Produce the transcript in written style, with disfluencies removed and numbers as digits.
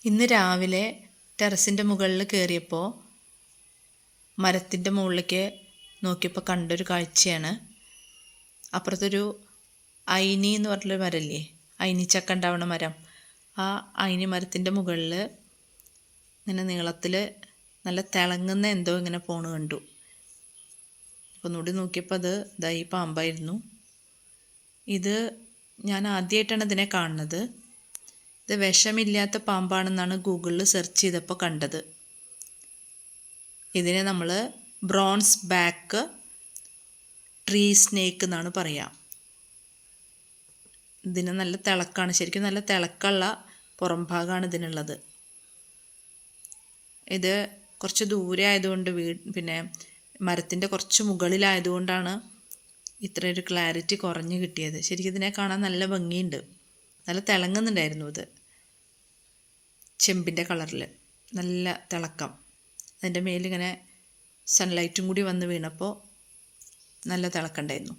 ഇന്ന് രാവിലെ ടെറസിൻ്റെ മുകളിൽ കയറിയപ്പോൾ മരത്തിൻ്റെ മുകളിലേക്ക് നോക്കിയപ്പോൾ കണ്ടൊരു കാഴ്ചയാണ്. അപ്പുറത്തൊരു അയിനി എന്ന് പറഞ്ഞൊരു മരമില്ലേ, അയിനിച്ചക്ക ഉണ്ടാവണ മരം. ആ അയിനി മരത്തിൻ്റെ മുകളിൽ ഇങ്ങനെ നീളത്തിൽ നല്ല തിളങ്ങുന്ന എന്തോ ഇങ്ങനെ പോണ് കണ്ടു. ഒന്നുകൂടി നോക്കിയപ്പോൾ അത് ഈ പാമ്പായിരുന്നു. ഇത് ഞാൻ ആദ്യമായിട്ടാണ് ഇതിനെ കാണുന്നത്. ഇത് വിഷമില്ലാത്ത പാമ്പാണെന്നാണ് ഗൂഗിളിൽ സെർച്ച് ചെയ്തപ്പോൾ കണ്ടത്. ഇതിനെ നമ്മൾ ബ്രോൺസ് ബാക്ക് ട്രീ സ്നേക്ക് എന്നാണ് പറയുക. ഇതിന് നല്ല തിളക്കാണ്, ശരിക്കും നല്ല തിളക്കമുള്ള പുറം ഭാഗമാണ് ഇതിനുള്ളത്. ഇത് കുറച്ച് ദൂരെ ആയതുകൊണ്ട് പിന്നെ മരത്തിൻ്റെ കുറച്ച് മുകളിലായതുകൊണ്ടാണ് ഇത്ര ഒരു ക്ലാരിറ്റി കുറഞ്ഞ് കിട്ടിയത്. ശരിക്കും ഇതിനെ കാണാൻ നല്ല ഭംഗിയുണ്ട്, നല്ല തിളങ്ങുന്നുണ്ടായിരുന്നു. ഇത് ചെമ്പിൻ്റെ കളറിൽ നല്ല തിളക്കം. അതിൻ്റെ മേലിങ്ങനെ സൺലൈറ്റും കൂടി വന്ന് വീണപ്പോൾ നല്ല തിളക്കമുണ്ടായിരുന്നു.